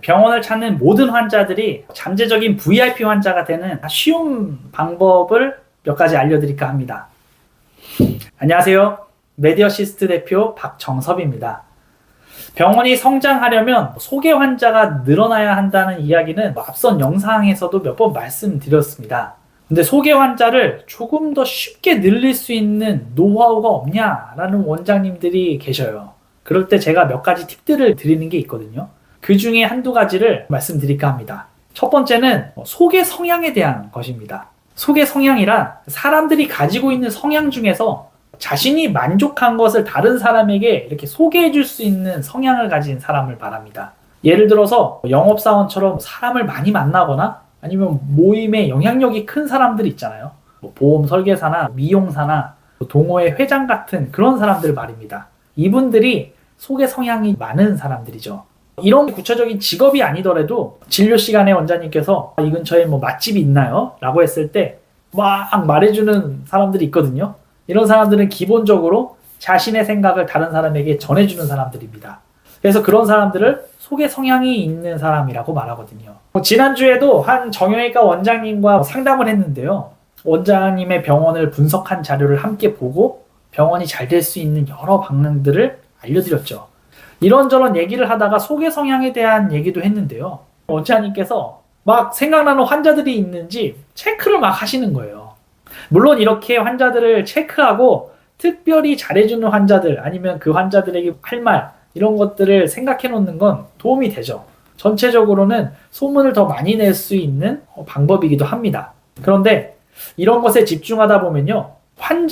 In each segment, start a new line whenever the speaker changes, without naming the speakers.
병원을 찾는 모든 환자들이 잠재적인 VIP 환자가 되는 쉬운 방법을 몇 가지 알려드릴까 합니다. 안녕하세요. 메디어시스트 대표 박정섭입니다. 병원이 성장하려면 소개 환자가 늘어나야 한다는 이야기는 앞선 영상에서도 몇 번 말씀드렸습니다. 근데 소개 환자를 조금 더 쉽게 늘릴 수 있는 노하우가 없냐라는 원장님들이 계셔요. 그럴 때 제가 몇 가지 팁들을 드리는 게 있거든요. 그 중에 한두 가지를 말씀드릴까 합니다. 첫 번째는 소개 성향에 대한 것입니다. 소개 성향이란 사람들이 가지고 있는 성향 중에서 자신이 만족한 것을 다른 사람에게 이렇게 소개해 줄 수 있는 성향을 가진 사람을 말합니다. 예를 들어서 영업사원처럼 사람을 많이 만나거나 아니면 모임에 영향력이 큰 사람들 있잖아요. 보험 설계사나 미용사나 동호회 회장 같은 그런 사람들 말입니다. 이분들이 소개 성향이 많은 사람들이죠. 이런 구체적인 직업이 아니더라도 진료 시간에 원장님께서 이 근처에 맛집이 있나요? 라고 했을 때 막 말해주는 사람들이 있거든요. 이런 사람들은 기본적으로 자신의 생각을 다른 사람에게 전해주는 사람들입니다. 그래서 그런 사람들을 소개 성향이 있는 사람이라고 말하거든요. 지난주에도 한 정형외과 원장님과 상담을 했는데요. 원장님의 병원을 분석한 자료를 함께 보고 병원이 잘 될 수 있는 여러 방향들을 알려드렸죠. 이런저런 얘기를 하다가 소개 성향에 대한 얘기도 했는데요. 원장님께서 막 생각나는 환자들이 있는지 체크를 막 하시는 거예요. 물론 이렇게 환자들을 체크하고 특별히 잘해주는 환자들 아니면 그 환자들에게 할 말 이런 것들을 생각해 놓는 건 도움이 되죠. 전체적으로는 소문을 더 많이 낼 수 있는 방법이기도 합니다. 그런데 이런 것에 집중하다 보면요.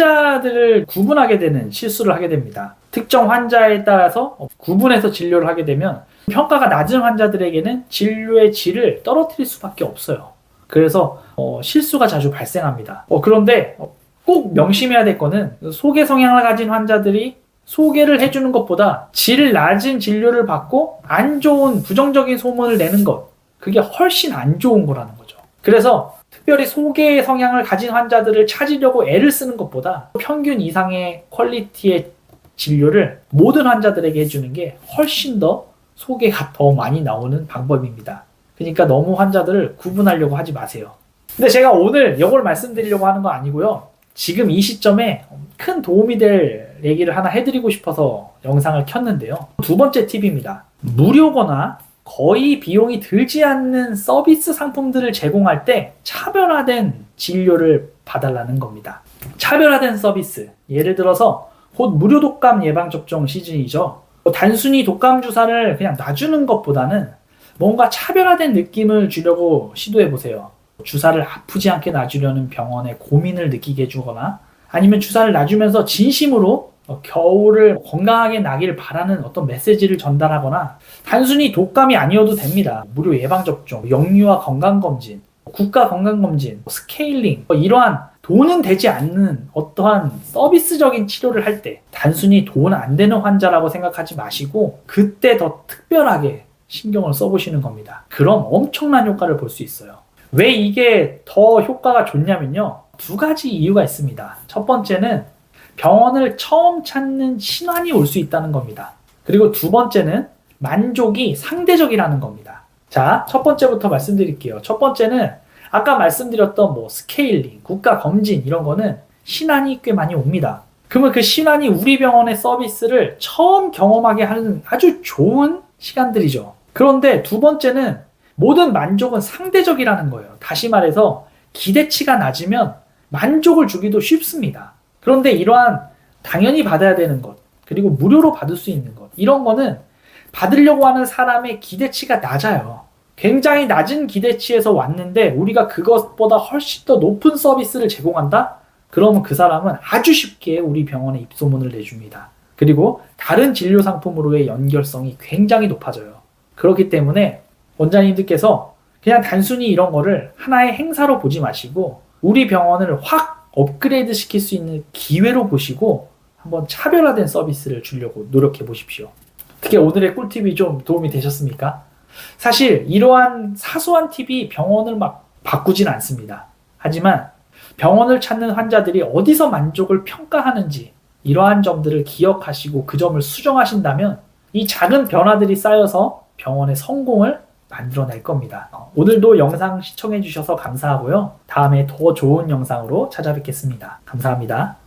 환자들을 구분하게 되는 실수를 하게 됩니다. 특정 환자에 따라서 구분해서 진료를 하게 되면 평가가 낮은 환자들에게는 진료의 질을 떨어뜨릴 수밖에 없어요. 그래서 실수가 자주 발생합니다. 그런데 꼭 명심해야 될 거는 소개 성향을 가진 환자들이 소개를 해주는 것보다 질 낮은 진료를 받고 안 좋은 부정적인 소문을 내는 것, 그게 훨씬 안 좋은 거라는 거죠. 그래서 특별히 소개 성향을 가진 환자들을 찾으려고 애를 쓰는 것보다 평균 이상의 퀄리티의 진료를 모든 환자들에게 해주는 게 훨씬 더 소개가 더 많이 나오는 방법입니다. 그러니까 너무 환자들을 구분하려고 하지 마세요. 근데 제가 오늘 이걸 말씀드리려고 하는 거 아니고요. 지금 이 시점에 큰 도움이 될 얘기를 하나 해드리고 싶어서 영상을 켰는데요. 두 번째 팁입니다. 무료거나 거의 비용이 들지 않는 서비스 상품들을 제공할 때 차별화된 진료를 봐달라는 겁니다. 차별화된 서비스. 예를 들어서 곧 무료 독감 예방접종 시즌이죠. 단순히 독감 주사를 그냥 놔주는 것보다는 뭔가 차별화된 느낌을 주려고 시도해보세요. 주사를 아프지 않게 놔주려는 병원의 고민을 느끼게 해주거나 아니면 주사를 놔주면서 진심으로 겨울을 건강하게 나길 바라는 어떤 메시지를 전달하거나 단순히 독감이 아니어도 됩니다. 무료 예방접종, 영유아 건강검진, 국가건강검진, 스케일링 이러한 돈은 되지 않는 어떠한 서비스적인 치료를 할 때 단순히 돈 안 되는 환자라고 생각하지 마시고 그때 더 특별하게 신경을 써보시는 겁니다. 그럼 엄청난 효과를 볼 수 있어요. 왜 이게 더 효과가 좋냐면요. 두 가지 이유가 있습니다. 첫 번째는 병원을 처음 찾는 신환이 올 수 있다는 겁니다. 그리고 두 번째는 만족이 상대적이라는 겁니다. 자, 첫 번째부터 말씀드릴게요. 첫 번째는 아까 말씀드렸던 스케일링, 국가 검진 이런 거는 신환이 꽤 많이 옵니다. 그러면 그 신환이 우리 병원의 서비스를 처음 경험하게 하는 아주 좋은 시간들이죠. 그런데 두 번째는 모든 만족은 상대적이라는 거예요. 다시 말해서 기대치가 낮으면 만족을 주기도 쉽습니다. 그런데 이러한 당연히 받아야 되는 것, 그리고 무료로 받을 수 있는 것, 이런 거는 받으려고 하는 사람의 기대치가 낮아요. 굉장히 낮은 기대치에서 왔는데 우리가 그것보다 훨씬 더 높은 서비스를 제공한다? 그러면 그 사람은 아주 쉽게 우리 병원에 입소문을 내줍니다. 그리고 다른 진료 상품으로의 연결성이 굉장히 높아져요. 그렇기 때문에 원장님들께서 그냥 단순히 이런 거를 하나의 행사로 보지 마시고 우리 병원을 확 업그레이드 시킬 수 있는 기회로 보시고 한번 차별화된 서비스를 주려고 노력해 보십시오. 어떻게 오늘의 꿀팁이 좀 도움이 되셨습니까? 사실 이러한 사소한 팁이 병원을 막 바꾸진 않습니다. 하지만 병원을 찾는 환자들이 어디서 만족을 평가하는지 이러한 점들을 기억하시고 그 점을 수정하신다면 이 작은 변화들이 쌓여서 병원의 성공을 만들어낼 겁니다. 오늘도 영상 시청해 주셔서 감사하고요. 다음에 더 좋은 영상으로 찾아뵙겠습니다. 감사합니다.